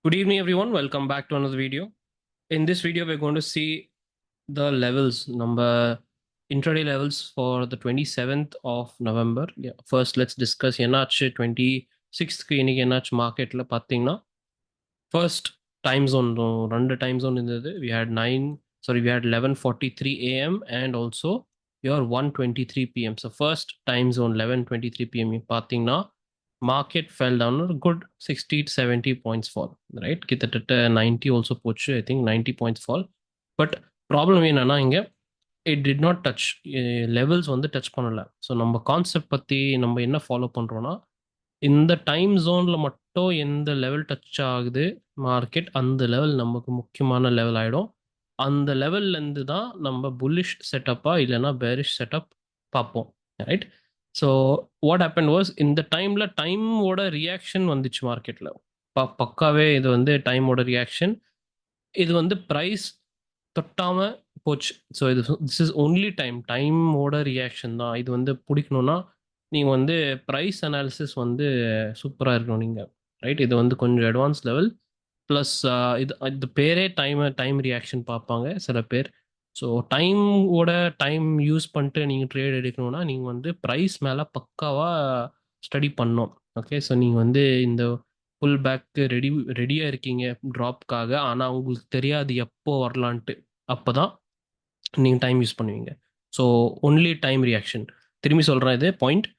Good evening, everyone. Welcome back to another video. In this video, we're going to see the levels, number intraday levels for the 27th of November. Yeah. First, let's discuss என்னாச்சு 26th இன்னைக்கு என்னாச்சு மார்க்கெட்ல பார்த்தீங்கன்னா first time zone ரெண்டு time zone இருந்தது. we had 11:43 a.m. and also your 1:23 p.m. So first time zone 11:23 p.m. பார்த்தீங்கன்னா market fell down a good 60 to 70 points fall, right? கிட்டத்தட்ட 90 also போச்சு. I think 90 points fall. But problem என்னன்னா இங்க it did not touch levels வந்து touch பண்ணல. So நம்ம concept பற்றி நம்ம என்ன ஃபாலோ பண்ணுறோன்னா, இந்த டைம் ஜோனில் மட்டும் எந்த லெவல் டச் ஆகுது மார்க்கெட், அந்த லெவல் நமக்கு முக்கியமான லெவல் ஆகிடும். அந்த லெவல்லேருந்து தான் நம்ம புல்லிஷ் செட்டப்பா இல்லைன்னா பேரிஷ் செட்டப் பார்ப்போம், right? So what happen was, இந்த டைமில் டைமோட ரியாக்ஷன் வந்துச்சு மார்க்கெட்டில். பக்காவே இது வந்து டைமோட ரியாக்ஷன். இது வந்து ப்ரைஸ் தொட்டாம போச்சு. ஸோ திஸ் இஸ் ஒன்லி டைமோட ரியாக்ஷன் தான். இது வந்து பிடிக்கணும்னா நீங்கள் வந்து ப்ரைஸ் அனாலிசிஸ் வந்து சூப்பராக இருக்கணும் நீங்கள், ரைட்? இது வந்து கொஞ்சம் அட்வான்ஸ் லெவல். ப்ளஸ் இது பேரே டைம் ரியாக்ஷன் பார்ப்பாங்க சில பேர். ஸோ டைம் யூஸ் பண்ணிட்டு நீங்கள் ட்ரேட் எடுக்கணும்னா நீங்கள் வந்து ப்ரைஸ் மேலே பக்காவாக ஸ்டடி பண்ணணும். ஓகே, ஸோ நீங்கள் வந்து இந்த புல் பேக்கு ரெடியாக இருக்கீங்க ட்ராப்காக, ஆனால் உங்களுக்கு தெரியாது எப்போ வரலான்ட்டு. அப்போ தான் நீங்கள் டைம் யூஸ் பண்ணுவீங்க. So only time reaction. திரும்பி சொல்கிறேன், இது பாயிண்ட்.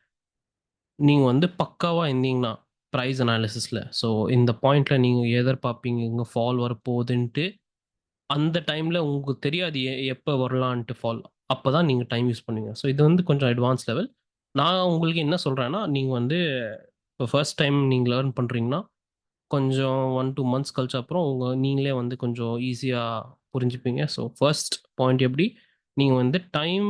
நீங்கள் வந்து பக்காவாக இருந்தீங்கன்னா ப்ரைஸ் அனாலிசிஸில், ஸோ இந்த பாயிண்டில் நீங்கள் எதிர்பார்ப்பீங்க இங்கே ஃபால் வரப்போகுதுன்ட்டு. அந்த டைமில் உங்களுக்கு தெரியாது எப்போ வரலான்ட்டு ஃபால். அப்போ தான் நீங்கள் டைம் யூஸ் பண்ணுவீங்க. ஸோ இது வந்து கொஞ்சம் அட்வான்ஸ் லெவல். நான் உங்களுக்கு என்ன சொல்கிறேன்னா, நீங்கள் வந்து இப்போ ஃபர்ஸ்ட் டைம் நீங்கள் லேர்ன் பண்ணுறீங்கன்னா கொஞ்சம் 1-2 மந்த்ஸ் கழிச்ச அப்புறம் நீங்களே வந்து கொஞ்சம் ஈஸியாக புரிஞ்சுப்பீங்க. ஸோ ஃபர்ஸ்ட் பாயிண்ட் எப்படி, நீங்கள் வந்து டைம்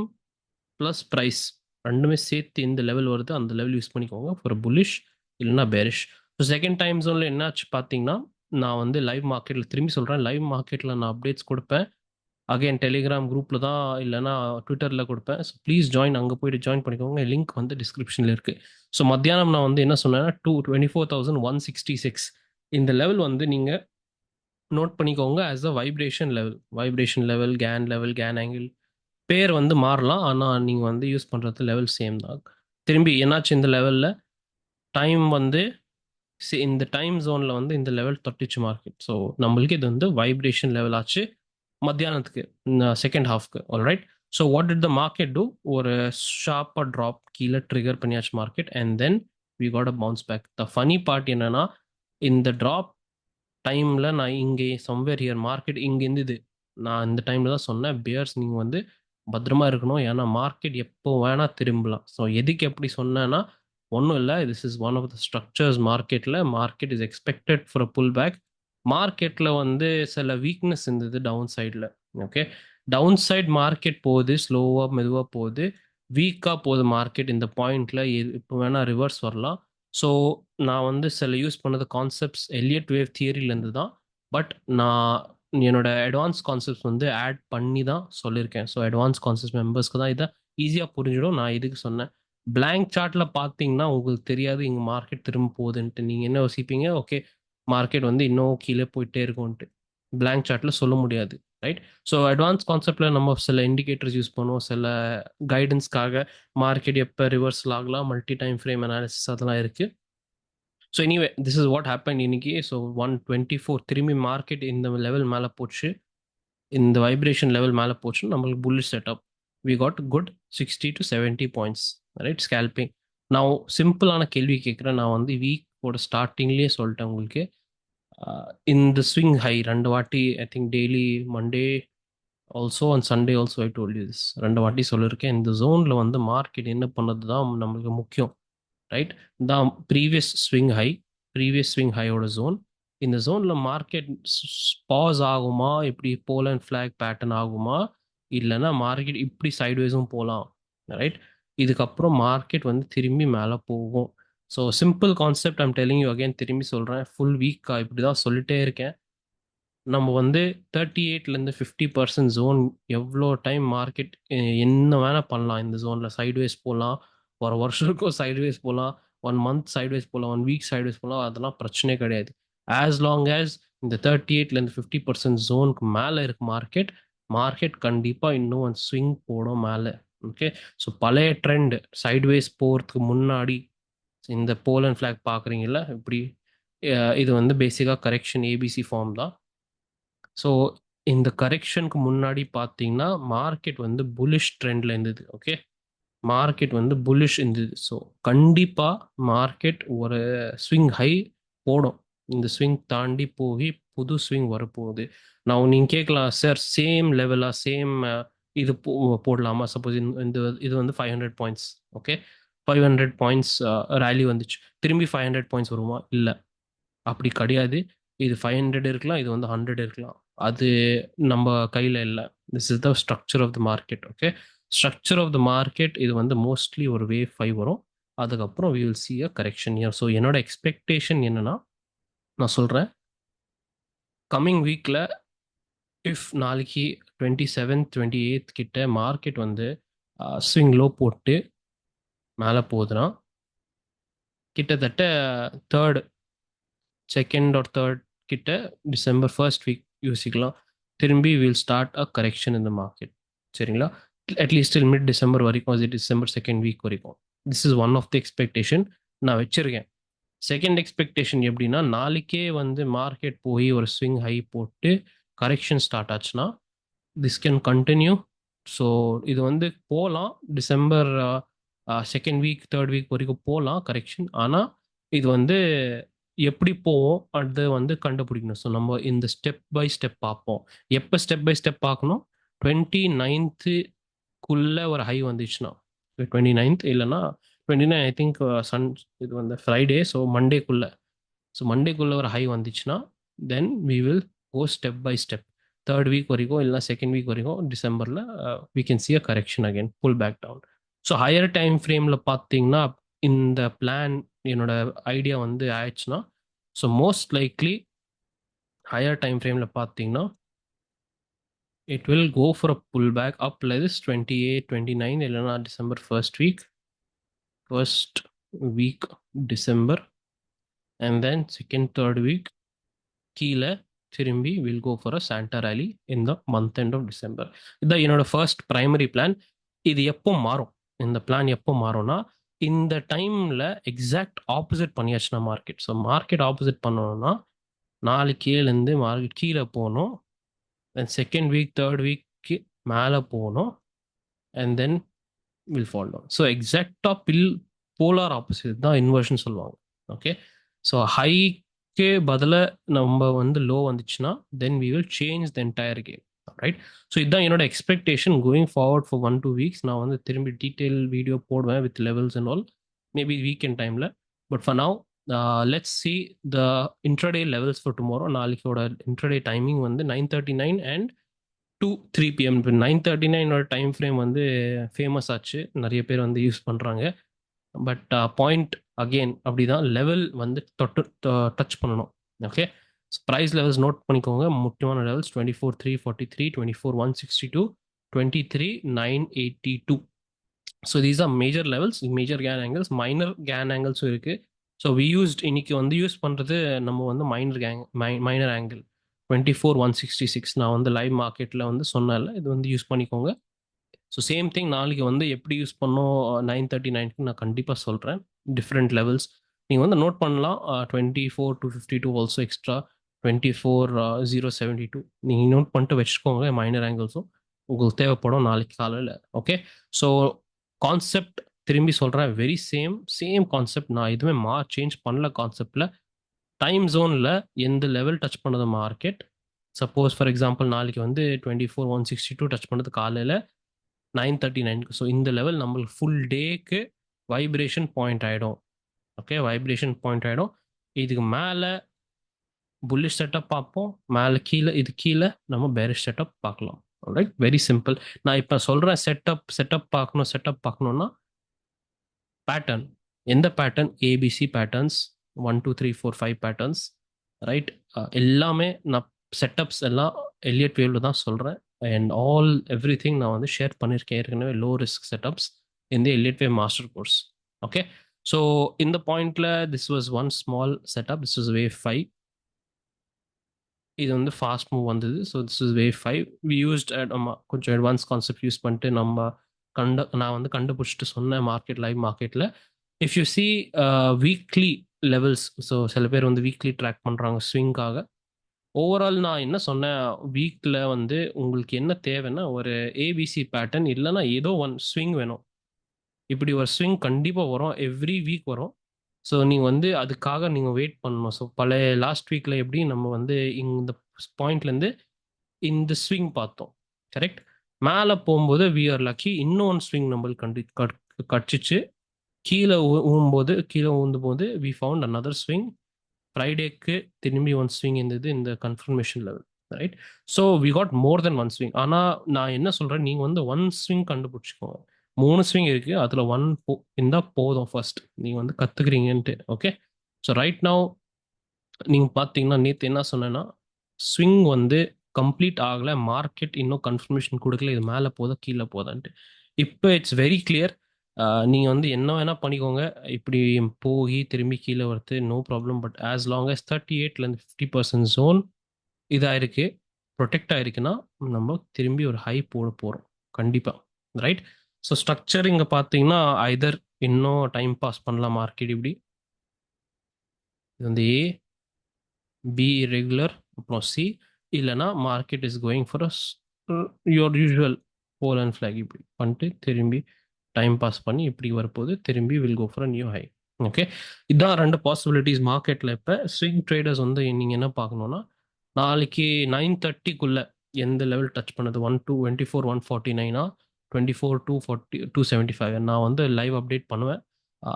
ப்ளஸ் ப்ரைஸ் ரெண்டுமே சேர்த்து எந்த லெவல் வருது அந்த லெவல் யூஸ் பண்ணிக்கோங்க ஃபார் புல்லிஷ் இல்லைன்னா பேரிஷ். ஸோ செகண்ட் டைம் ஜோனில் என்னாச்சு பார்த்தீங்கன்னா, நான் வந்து லைவ் மார்க்கெட்டில் திரும்பி சொல்கிறேன், லைவ் மார்க்கெட்டில் நான் அப்டேட்ஸ் கொடுப்பேன். அகைன் டெலிகிராம் குரூப்பில் தான் இல்லைனா ட்விட்டரில் கொடுப்பேன். ஸோ ப்ளீஸ் ஜாயின், அங்கே போய்ட்டு ஜாயின் பண்ணிக்கோங்க. லிங்க் வந்து டிஸ்கிரிப்ஷனில் இருக்குது. ஸோ மத்தியானம் நான் வந்து என்ன சொன்னேன்னா 24,166 இந்த லெவல் வந்து நீங்கள் நோட் பண்ணிக்கோங்க as a vibration level, can angle பேர் வந்து மாறலாம், ஆனால் நீங்கள் வந்து யூஸ் பண்ணுறது லெவல் சேம் தான். திரும்பி என்னாச்சு இந்த லெவலில் டைம் வந்து இந்த டைம் ஜோனில் வந்து இந்த லெவல் தொட்டுச்சு மார்க்கெட். ஸோ நம்மளுக்கு இது வந்து வைப்ரேஷன் லெவல் ஆச்சு மத்தியானத்துக்கு, செகண்ட் ஹாஃப்க்கு. Alright. So what did the market do, ஒரு ஷார்ப்பாக ட்ராப் கீழே ட்ரிகர் பண்ணியாச்சு market and then we got a bounce back. The funny part என்னன்னா, இந்த ட்ராப் டைமில் நான் இங்கே சம்வேர் ஹியர் மார்க்கெட் இங்கே இருந்தது. நான் இந்த டைமில் தான் சொன்னேன், பியர்ஸ் நீங்கள் வந்து பத்திரமா இருக்கணும், ஏன்னா மார்க்கெட் எப்போ வேணால் திரும்பலாம். ஸோ எதுக்கு எப்படி சொன்னேன்னா, ஒன்றும் இல்லை, this is one of the structures மார்க்கெட்டில். Market is expected for a pull back. மார்க்கெட்டில் வந்து சில வீக்னஸ் இருந்தது டவுன் சைடில். ஓகே, டவுன் சைட் மார்க்கெட் போகுது, ஸ்லோவாக மெதுவாக போகுது, வீக்காக போகுது மார்க்கெட். இந்த பாயிண்டில் இப்போ வேணால் ரிவர்ஸ் வரலாம். ஸோ நான் வந்து சில யூஸ் பண்ணது கான்செப்ட்ஸ் எலியட் வேவ் தியரியிலேருந்து தான். பட் நான் என்னோட அட்வான்ஸ் கான்செப்ட்ஸ் வந்து ஆட் பண்ணி தான் சொல்லியிருக்கேன். ஸோ அட்வான்ஸ் கான்செப்ட் மெம்பர்ஸ்க்கு தான் இதை ஈஸியாக புரிஞ்சிடும். நான் இதுக்கு சொன்னேன். பிளாங்க் சார்ட்டில் பார்த்தீங்கன்னா உங்களுக்கு தெரியாது இங்கே மார்க்கெட் திரும்ப போகுதுன்ட்டு. நீங்கள் என்ன யோசிப்பீங்க, ஓகே மார்க்கெட் வந்து இன்னும் கீழே போயிட்டே இருக்கும்ன்ட்டு. பிளாங்க் சார்ட்டில் சொல்ல முடியாது, ரைட்? ஸோ அட்வான்ஸ் கான்செப்டில் நம்ம சில இண்டிகேட்டர்ஸ் யூஸ் பண்ணுவோம், சில கைடன்ஸ்க்காக. மார்க்கெட் எப்போ ரிவர்சல் ஆகலாம், மல்டி டைம் ஃப்ரேம் அனாலிசிஸ் அதெல்லாம் இருக்குது. So anyway this is what happen இன்னைக்கு. ஸோ 124 திரும்பி மார்க்கெட் இந்த லெவல் மேலே போச்சு, இந்த வைப்ரேஷன் லெவல் மேலே போச்சு, நம்மளுக்கு bullish setup. We got good 60 to 70 points, right? Scalping. நான் சிம்பிளான கேள்வி கேட்குறேன். நான் வந்து வீக்கோட ஸ்டார்டிங்லேயே சொல்லிட்டேன் உங்களுக்கு, இந்த ஸ்விங் ஹை ரெண்டு வாட்டி, I think daily Monday also and Sunday also I told you this, ரெண்டு வாட்டி சொல்லியிருக்கேன். இந்த ஜோனில் வந்து மார்க்கெட் என்ன பண்ணது தான் நம்மளுக்கு முக்கியம், ரைட்? தான் ப்ரீவியஸ் ஸ்விங் ஹையோட ஜோன். இந்த ஜோனில் மார்க்கெட் பாஸ் ஆகுமா, இப்படி போல் அண்ட் ஃப்ளாக் பேட்டர்ன் ஆகுமா, இல்லைன்னா மார்க்கெட் இப்படி சைட்வேஸும் போகலாம், ரைட்? இதுக்கப்புறம் மார்க்கெட் வந்து திரும்பி மேலே போகும். So simple concept I'm telling you again, திரும்பி சொல்கிறேன். ஃபுல் வீக்காக இப்படி தான் சொல்லிட்டே இருக்கேன். நம்ம வந்து 38லேருந்து 50% ஜோன் எவ்வளோ டைம் மார்க்கெட் என்ன வேணால் பண்ணலாம். இந்த ஜோனில் சைட்வேஸ் போகலாம், ஒரு வருஷத்துக்கும் சைட்வேஸ் போகலாம், 1 மந்த் சைட்வேஸ் போகலாம், 1 வீக் சைட்வேஸ் போகலாம், அதெல்லாம் பிரச்சனையே கிடையாது. ஆஸ் லாங் ஆஸ் இந்த 38லேருந்து 50% ஜோனுக்கு மேலே இருக்கு மார்க்கெட், மார்க்கெட் கண்டிப்பாக இன்னும் அந்த ஸ்விங் போடும் மேலே. ஓகே, ஸோ பழைய ட்ரெண்ட் சைட்வேஸ் போகிறதுக்கு முன்னாடி இந்த போலன் ஃபிளாக் பார்க்குறீங்களா இப்படி, இது வந்து பேசிக்காக கரெக்ஷன் ஏபிசி ஃபார்ம் தான். ஸோ இந்த கரெக்ஷனுக்கு முன்னாடி பார்த்தீங்கன்னா மார்க்கெட் வந்து புல்லிஷ் ட்ரெண்டில் இருந்தது. ஓகே, மார்க்கெட் வந்து புல்லிஷ் இருந்தது. ஸோ கண்டிப்பாக மார்க்கெட் ஒரு ஸ்விங் ஹை போடும். இந்த ஸ்விங் தாண்டி போய் புது ஸ்விங் வரப்போகுது. நான் நீங்கள் கேட்கலாம் சார் சேம் லெவலாக சேம் இது போடலாமா? சப்போஸ் இந்த இது வந்து 500 பாயிண்ட்ஸ். ஓகே, 500 பாயிண்ட்ஸ் ரேலி வந்துச்சு, திரும்பி 500 பாயிண்ட்ஸ் வருமா? இல்லை, அப்படி கிடையாது. இது 500 இருக்கலாம், இது வந்து 100 இருக்கலாம். அது நம்ம கையில் இல்லை. This is the structure of the market. Okay, structure of the market இது வந்து மோஸ்ட்லி ஒரு வேவ் 5 வரும், அதுக்கப்புறம் we will see a correction here. So என்னோட எக்ஸ்பெக்டேஷன் என்னன்னா, நான் சொல்கிறேன் கம்மிங் வீக்கில் இஃப் நாளைக்கு 27th 28th கிட்ட மார்க்கெட் வந்து ஸ்விங் லோ போட்டு மேலே போகுதுன்னா, கிட்டத்தட்ட தேர்ட் செகண்ட் ஆர் தேர்ட் கிட்ட டிசம்பர் ஃபர்ஸ்ட் வீக் யோசிக்கலாம், திரும்பி வில் ஸ்டார்ட் அ கரெக்ஷன் இந்த மார்க்கெட். சரிங்களா, அட்லீஸ்ட் டில் மிட் டிசம்பர் வரைக்கும், அது டிசம்பர் செகண்ட் வீக் வரைக்கும். This is one of the expectation நான் வச்சிருக்கேன். செகண்ட் எக்ஸ்பெக்டேஷன் எப்படின்னா, நாளைக்கே வந்து மார்க்கெட் போய் ஒரு ஸ்விங் ஹை போட்டு கரெக்ஷன் ஸ்டார்ட் ஆச்சுன்னா திஸ் கேன் கண்டினியூ. ஸோ இது வந்து போகலாம் December second week third week வரைக்கும் போகலாம் கரெக்ஷன். ஆனால் இது வந்து எப்படி போவோம் அது வந்து கண்டுபிடிக்கணும். ஸோ நம்ம இந்த ஸ்டெப் பை ஸ்டெப் பார்ப்போம். எப்போ ஸ்டெப் பை ஸ்டெப் பார்க்கணும்? 29th ஒரு ஹை வந்துச்சுன்னா, 29th இல்லைன்னா 29 ஐ திங்க் சன் இது வந்து ஃப்ரைடே, ஸோ மண்டேக்குள்ள, ஸோ மண்டேக்குள்ள ஒரு ஹை வந்துச்சுன்னா then we will go step by step. Third week வரைக்கும் இல்லை செகண்ட் வீக் வரைக்கும் டிசம்பரில் we can see a correction again pull back down. So higher time ஃப்ரேமில் பார்த்தீங்கன்னா இந்த பிளான் என்னோட ஐடியா வந்து ஆயிடுச்சுன்னா, so most likely higher time ஃப்ரேமில் பார்த்தீங்கன்னா it will go for a pull back up like this 28 29 இல்லைன்னா December first week December, and then second third week கீழே திரும்பி will go for a Santa rally in the month end of December. இதுதான் என்னோட first primary plan. இது எப்போ மாறும்? இந்த plan எப்போ மாறும்னா, இந்த டைமில் எக்ஸாக்ட் ஆப்போசிட் பண்ணியாச்சுன்னா மார்க்கெட். ஸோ மார்க்கெட் ஆப்போசிட் பண்ணணும்னா நாளைக்கு கீழேருந்து மார்க்கெட் கீழே போகணும், தென் செகண்ட் வீக் தேர்ட் வீக்கு மேலே போகணும், and then will fall down. So எக்ஸாக்டாக போலார் ஆப்போசிட் தான் இன்வர்ஷன் சொல்லுவாங்க. ஓகே, ஸோ ஹைக்கு பதிலாக நம்ம வந்து லோ வந்துச்சுன்னா then we will change the entire game. Right, so இதுதான் என்னோட expectation going forward for 1-2 weeks. நான் வந்து திரும்பி டீட்டெயில் வீடியோ போடுவேன் with levels and all, maybe weekend டைமில். But for now let's see the intraday levels for tomorrow. நாளைக்கோட intraday timing வந்து 9:39 and 2-3 PM. இப்போ 9:39 டைம் ஃப்ரேம் வந்து ஃபேமஸ் ஆச்சு, நிறைய பேர் வந்து யூஸ் பண்ணுறாங்க. பட் பாயிண்ட் அகெயின் அப்படிதான், லெவல் வந்து டச் பண்ணணும். ஓகே, ப்ரைஸ் லெவல்ஸ் நோட் பண்ணிக்கோங்க. முக்கியமான levels 24,343, 24,162, 23,982. So these are major levels, major Gann angles. Minor Gann ஆங்கிள்ஸும் இருக்குது. ஸோ வி யூஸ்ட் இன்னைக்கு வந்து யூஸ் பண்ணுறது நம்ம வந்து மைனர் ஆங்கிள் 24,166. நான் வந்து லைவ் மார்க்கெட்டில் வந்து சொன்னேன்ல, இது வந்து யூஸ் பண்ணிக்கோங்க. ஸோ சேம் திங் நாளைக்கு வந்து எப்படி யூஸ் பண்ணோம் 9:39 நான் கண்டிப்பாக சொல்கிறேன். டிஃப்ரெண்ட் லெவல்ஸ் நீங்கள் வந்து நோட் பண்ணலாம். 24,252 ஆல்சோ எக்ஸ்ட்ரா 24,072 நீங்கள் நோட் பண்ணிட்டு வச்சுக்கோங்க. மைனர் ஆங்கிள்ஸும் உங்களுக்கு தேவைப்படும் நாளைக்கு காலையில். ஓகே, ஸோ கான்செப்ட் திரும்பி சொல்கிறேன், வெரி சேம் கான்செப்ட். நான் எதுவுமே சேஞ்ச் பண்ணல கான்செப்டில். டைம் ஜோனில் எந்த லெவல் டச் பண்ணது மார்க்கெட், சப்போஸ் ஃபார் எக்ஸாம்பிள் நாளைக்கு வந்து 24,162 டச் பண்ணது காலையில் 9:39. ஸோ இந்த லெவல் நம்மளுக்கு ஃபுல் டேக்கு வைப்ரேஷன் பாயிண்ட் ஆகிடும். ஓகே, வைப்ரேஷன் பாயிண்ட் ஆகிடும். இதுக்கு மேலே புல்லிஷ் செட்டப் பார்ப்போம், மேலே கீழே இது கீழே நம்ம பேரிஷ் செட்டப் பார்க்கலாம். Right, very simple. நான் இப்போ சொல்கிறேன் செட்டப் பார்க்கணுன்னா பேட்டர்ன், எந்த pattern? ABC patterns, 1 2 3 4 5 patterns. Right, எல்லாமே நான் செட்டப்ஸ் எல்லாம் எலியட் வேவ்ல தான் சொல்கிறேன். அண்ட் எவ்ரி திங் நான் வந்து ஷேர் பண்ணியிருக்கேன் ஏற்கனவே, லோ ரிஸ்க் செட்டப்ஸ் இந்த Elliott wave master course. Okay, so இந்த பாயிண்ட்ல this was one small setup, this was wave 5. இது வந்து ஃபாஸ்ட் மூவ் வந்தது. So this is wave 5. We used நம்ம கொஞ்சம் அட்வான்ஸ் கான்செப்ட் யூஸ் பண்ணிட்டு நான் வந்து கண்டுபிடிச்சிட்டு சொன்னேன் லைவ் மார்க்கெட்டில். If you see weekly levels, so சில பேர் வந்து வீக்லி ட்ராக் பண்ணுறாங்க ஸ்விங்காக. ஓவரால் நான் என்ன சொன்னேன், வீக்கில் வந்து உங்களுக்கு என்ன தேவைன்னா ஒரு ஏபிசி பேட்டர்ன் இல்லைன்னா ஏதோ ஒன் ஸ்விங் வேணும். இப்படி ஒரு ஸ்விங் கண்டிப்பாக வரும், எவ்ரி வீக் வரும். ஸோ நீங்கள் வந்து அதுக்காக நீங்கள் வெயிட் பண்ணணும். ஸோ பழைய லாஸ்ட் வீக்கில் எப்படி நம்ம வந்து இந்த பாயிண்ட்லேருந்து இந்த ஸ்விங் பார்த்தோம், கரெக்ட். மேலே போகும்போது வி ஆர் லக்கி, இன்னொன்று ஸ்விங் நம்மளுக்கு கடிச்சிச்சு. கீழே ஊந்து போது வி ஃபவுண்ட் another ஸ்விங். ஃப்ரைடேக்கு திரும்பி ஒன் ஸ்விங் இருந்தது இந்த confirmation level, right. So we got more then one swing. ஆனால் நான் என்ன சொல்கிறேன், நீங்கள் வந்து ஒன் ஸ்விங் கண்டுபிடிச்சிக்கோங்க. 3 ஸ்விங் இருக்குது, அதில் ஒன் இருந்தால் போதும். ஃபர்ஸ்ட் நீங்கள் வந்து கற்றுக்குறீங்கன்ட்டு, ஓகே. ஸோ ரைட் நவ் நீங்கள் பார்த்தீங்கன்னா நேற்று என்ன சொன்னேன்னா, ஸ்விங் வந்து கம்ப்ளீட் ஆகலை, மார்க்கெட் இன்னும் கன்ஃபர்மேஷன் கொடுக்கல, இது மேலே போதா கீழே போதான்ட்டு. இப்போ இட்ஸ் வெரி கிளியர். நீங்கள் வந்து என்ன வேணால் பண்ணிக்கோங்க, இப்படி போய் திரும்பி கீழே வருது, no problem. But as long as 38லேருந்து 50% ஜோன் இதாயிருக்கு, ப்ரொடெக்ட் ஆயிருக்குன்னா நம்ம திரும்பி ஒரு ஹை போட போகிறோம் கண்டிப்பாக, ரைட். ஸோ ஸ்ட்ரக்சர் இங்கே பார்த்தீங்கன்னா ஐதர் இன்னும் டைம் பாஸ் பண்ணலாம் மார்க்கெட் இப்படி. இது வந்து ஏ, பி ரெகுலர், அப்புறம் சி, இல்லைனா market is going for your usual pole and flag இப்படி பண்ணிட்டு திரும்பி டைம் பாஸ் பண்ணி இப்படி வரப்போது திரும்பி will go for new high, okay. இதான் 2 பாசிபிலிட்டிஸ் மார்க்கெட்டில். இப்போ ஸ்விங் ட்ரேடர்ஸ் வந்து நீங்கள் என்ன பார்க்கணுன்னா, நாளைக்கு 9:30க்குள்ளே எந்த லெவல் டச் பண்ணுது, 24 149 24 240 275 நான் வந்து லைவ் அப்டேட் பண்ணுவேன்.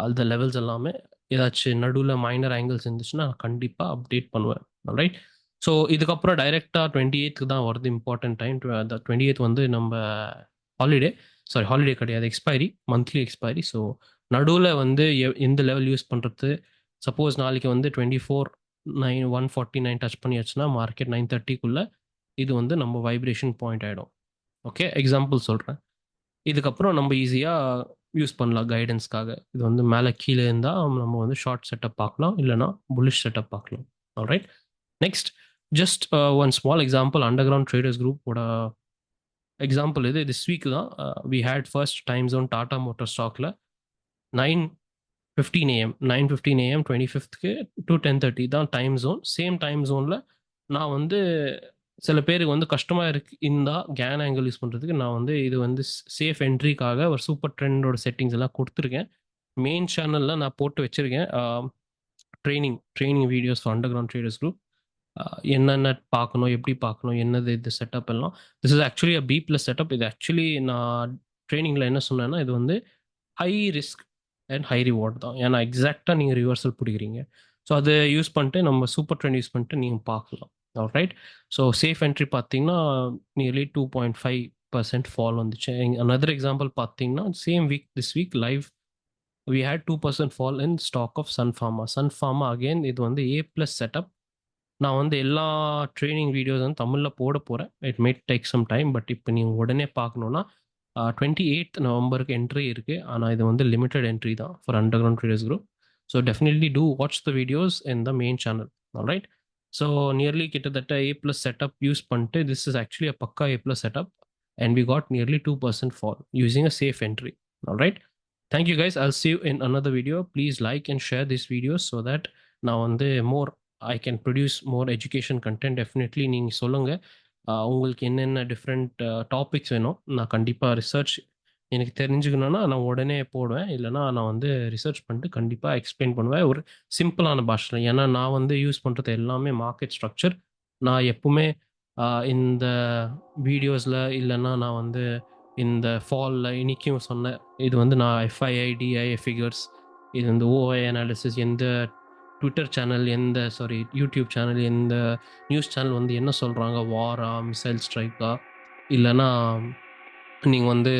அந்த லெவல்ஸ் எல்லாமே ஏதாச்சும் நடுவில் மைனர் ஆங்கிள்ஸ் இருந்துச்சுன்னா கண்டிப்பாக அப்டேட் பண்ணுவேன், ரைட். ஸோ இதுக்கப்புறம் டைரெக்டாக 28க்கு தான் வருது இம்பார்ட்டன்ட் டைம். அந்த 28th வந்து நம்ம ஹாலிடே கிடையாது, எக்ஸ்பைரி, மந்த்லி எக்ஸ்பைரி. ஸோ நடுவில் வந்து எந்த லெவல் யூஸ் பண்ணுறது, சப்போஸ் நாளைக்கு வந்து 149 டச் பண்ணியாச்சுன்னா மார்க்கெட் 9:30க்குள்ளே இது வந்து நம்ம வைப்ரேஷன் பாயிண்ட் ஆகிடும், ஓகே. எக்ஸாம்பிள் சொல்கிறேன், இதுக்கப்புறம் நம்ம ஈஸியாக யூஸ் பண்ணலாம் கைடன்ஸ்க்காக. இது வந்து மேலே கீழே இருந்தால் நம்ம வந்து ஷார்ட் செட்டப் பார்க்கலாம், இல்லைனா புல்லிஷ் செட்டப் பார்க்கலாம், alright. Next just one small example, underground traders குரூப்போட எக்ஸாம்பிள் இது. திஸ் வீக் தான் we had first time zone Tata Motor ஸ்டாக்ல 9:15 AM 9:15 AM 25th to 10:30 தான் டைம் ஜோன். சேம் டைம் ஜோனில் நான் வந்து சில பேருக்கு வந்து கஷ்டமாக இருந்தால் கேன் ஆங்கிள் யூஸ் பண்ணுறதுக்கு நான் வந்து இது வந்து சேஃப் என்ட்ரிக்காக ஒரு சூப்பர் ட்ரெண்டோட செட்டிங்ஸ் எல்லாம் கொடுத்துருக்கேன். மெயின் சேனலில் நான் போட்டு வச்சுருக்கேன் training videos for under ground traders group. என்னென்ன பார்க்கணும், எப்படி பார்க்கணும், என்னது இது செட்டப் எல்லாம். This is actually a B+ setup. இது ஆக்சுவலி நான் ட்ரைனிங்கில் என்ன சொன்னேன்னா, இது வந்து high risk and high reward தான். ஏன்னா எக்ஸாக்டாக நீங்கள் ரிவர்சல் பிடிக்கிறீங்க. ஸோ அதை யூஸ் பண்ணிட்டு நம்ம சூப்பர் ட்ரெண்ட் யூஸ் பண்ணிட்டு நீங்கள் பார்க்கலாம், ரைட். ஸோ சேஃப் என்ட்ரி பார்த்தீங்கன்னா நியர்லி 2.5% ஃபால் வந்துச்சு. another எக்ஸாம்பிள் பார்த்தீங்கன்னா same week this week live we had 2% fall in stock of Sun Pharma. again இது வந்து A+ செட்டப். நான் வந்து எல்லா ட்ரைனிங் வீடியோஸ் வந்து தமிழில் போட போகிறேன். It may take some time. But இப்போ நீங்கள் உடனே பார்க்கணுன்னா 28th நவம்பருக்கு என்ட்ரி இருக்குது. ஆனால் இது வந்து லிமிட்டட் என்ட்ரி தான் for under ground traders group. So definitely do watch the videos in the main channel, alright. So nearly கிட்டத்தட்ட A+ செட்டப் யூஸ் பண்ணிட்டு, திஸ் இஸ் ஆக்சுவலி அ பக்கா A+ setup and we got nearly 2% fall using a safe entry, alright. Thank you guys, I'll see you in another video. Please like and share this video so that now on the more I can produce more education content. Definitely நீங்கள் சொல்லுங்கள் உங்களுக்கு என்னென்ன different topics வேணும். நான் கண்டிப்பாக research எனக்கு தெரிஞ்சுக்கணுன்னா நான் உடனே போடுவேன், இல்லைனா நான் வந்து ரிசர்ச் பண்ணிட்டு கண்டிப்பாக எக்ஸ்பிளைன் பண்ணுவேன் ஒரு சிம்பிளான பாஷையில். ஏன்னா நான் வந்து யூஸ் பண்ணுறது எல்லாமே மார்க்கெட் ஸ்ட்ரக்சர். நான் எப்பவுமே இந்த வீடியோஸில் இல்லைன்னா நான் வந்து இந்த ஃபாலில் இன்றைக்கும் சொன்னேன், இது வந்து நான் FII DI ஃபிகர்ஸ், இது வந்து OI அனாலிசிஸ், எந்த ட்விட்டர் சேனல், யூடியூப் சேனல், எந்த நியூஸ் சேனல் வந்து என்ன சொல்கிறாங்க, வாரா, மிசைல் ஸ்ட்ரைக்கா, இல்லைன்னா நீங்கள் வந்து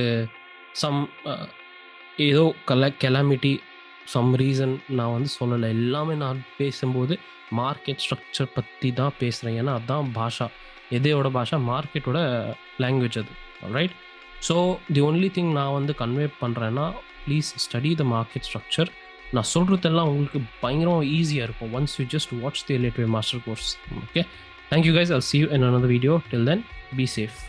சம் ஏதோ கெலாமிட்டி, சம் ரீசன் நான் வந்து சொல்லலை. எல்லாமே நான் பேசும்போது மார்க்கெட் ஸ்ட்ரக்சர் பற்றி தான் பேசுகிறேன். ஏன்னா அதுதான் பாஷா. எதையோட பாஷா? மார்க்கெட்டோட லாங்குவேஜ் அது, right. So the only thing நான் வந்து கன்வே பண்ணுறேன்னா, please study the market structure. நான் சொல்கிறதெல்லாம் உங்களுக்கு பயங்கரம் ஈஸியாக இருக்கும் once you just watch the elite way master course, okay. Thank you guys. I'll see you in another video. Till then, be safe.